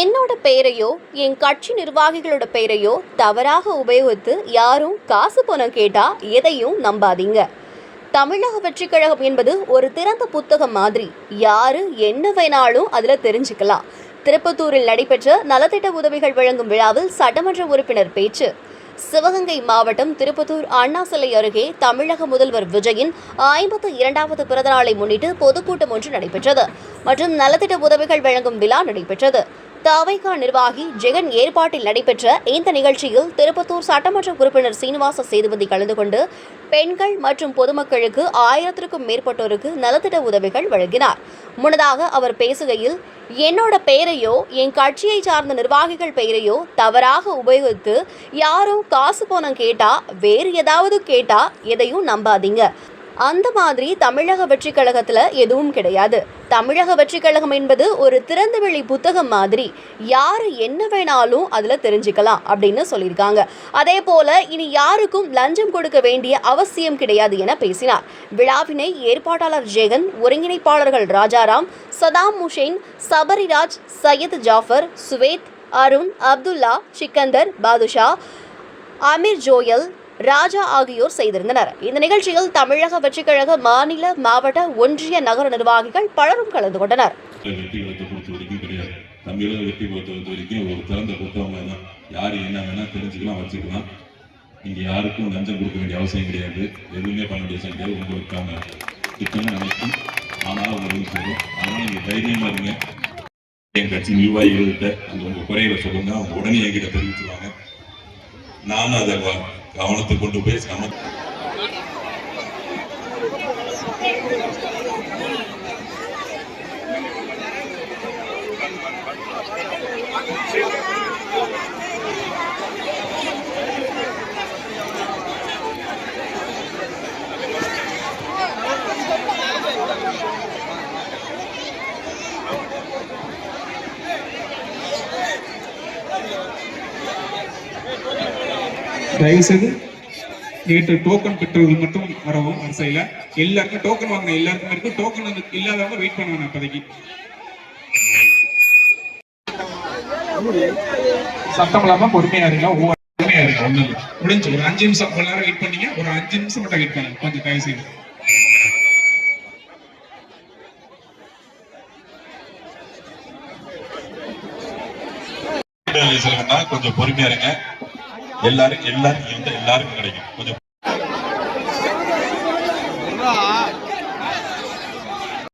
என்னோட பெயரையோ என் கட்சி நிர்வாகிகளோட பெயரையோ தவறாக உபயோகித்து யாரும் காசு பணம் கேட்டா எதையும் நம்பாதீங்க. தமிழக வெற்றி கழகம் என்பது ஒரு திறந்த புத்தகம் மாதிரி. யாரு என்ன வேணாலும் அதுல தெரிஞ்சுக்கலாம். திருப்பத்தூரில் நடைபெற்ற நலத்திட்ட உதவிகள் வழங்கும் விழாவில் சட்டமன்ற உறுப்பினர் பேச்சு. சிவகங்கை மாவட்டம் திருப்பத்தூர் அண்ணா சிலை அருகே தமிழக முதல்வர் விஜயின் 52வது பிறந்தநாளை முன்னிட்டு பொதுக்கூட்டம் ஒன்று நடைபெற்றது மற்றும் நலத்திட்ட உதவிகள் வழங்கும் விழா நடைபெற்றது. தவைகா நிர்வாகி ஜெகன் ஏற்பாட்டில் நடைபெற்ற இந்த நிகழ்ச்சியில் திருப்பத்தூர் சட்டமன்ற உறுப்பினர் சீனிவாச சேதுபதி கலந்து கொண்டு பெண்கள் மற்றும் பொதுமக்களுக்கு 1000க்கும் மேற்பட்டோருக்கு நலத்திட்ட உதவிகள் வழங்கினார். முன்னதாக அவர் பேசுகையில், என்னோட பெயரையோ என் கட்சியை சார்ந்த நிர்வாகிகள் பெயரையோ தவறாக உபயோகித்து யாரும் காசு பணம் கேட்டா வேறு ஏதாவது கேட்டா எதையும் நம்பாதீங்க. அந்த மாதிரி தமிழக வெற்றி கழகத்துல எதுவும் கிடையாது. தமிழக வெற்றி கழகம் என்பது ஒரு திறந்தவெளி புத்தகம் மாதிரி. யாரு என்ன வேணாலும் அதுல தெரிஞ்சுக்கலாம் அப்படின்னு சொல்லியிருக்காங்க. அதே போல இனி யாருக்கும் லஞ்சம் கொடுக்க வேண்டிய அவசியம் கிடையாது என பேசினார். விழாவினை ஏற்பாட்டாளர் ஜெகன், ஒருங்கிணைப்பாளர்கள் ராஜாராம், சதாம் முஷேன், சபரிராஜ், சையத் ஜாஃபர், சுவேத், அருண், அப்துல்லா, சிக்கந்தர், பாதுஷா, அமீர் ஜோயல், ராஜா ஆகியோர் செய்திருந்தனர். இந்த நிகழ்ச்சியில் தமிழக வெற்றிக் கழக மாநில, மாவட்ட, ஒன்றிய, நகர நிர்வாகிகள் பலரும் கலந்து கொண்டனர். இங்க யாருக்கும் லஞ்சம் கொடுக்க வேண்டிய அவசியம் கிடையாது. எதுவுமே பண்ண வேண்டிய அவசியம் கிடையாது. உங்களுக்கான திட்டங்கள் அனைத்தும் ஆனாலும் உங்களுக்கு சொல்லும். அதனால நீங்க தைரியமா இருங்க. என் கட்சி நிர்வாகிகள்கிட்ட உங்க குறைகளை சொல்லுங்க. அவங்க உடனே என்கிட்ட தெரிவிச்சுவாங்க. நானும் அதை கவனத்தை கொண்டு போய் தயவுசெய்து நேற்று டோக்கன் பெற்றவர்கள் மட்டும் வரவும். வரிசையில் எல்லாருக்கும் டோக்கன் வாங்கின எல்லாருக்கும் இருக்கு. டோக்கன் இல்லாதவங்க வெயிட் பண்ணுவாங்க. இப்போதைக்கு சத்தம் இல்லாம பொறுமையா இருங்க. ஒவ்வொரு பொறுமையா இருக்கு. ஒண்ணு முடிஞ்சு ஒரு 5 நிமிஷம் நேரம் வெயிட் பண்ணீங்க. ஒரு 5 நிமிஷம் மட்டும் வெயிட் பண்ணுங்க கொஞ்சம் தயவு செய்து. கொஞ்சம் பொறுமையா இருங்க. எல்லாருக்கும் கிடைக்கும் கொஞ்சம்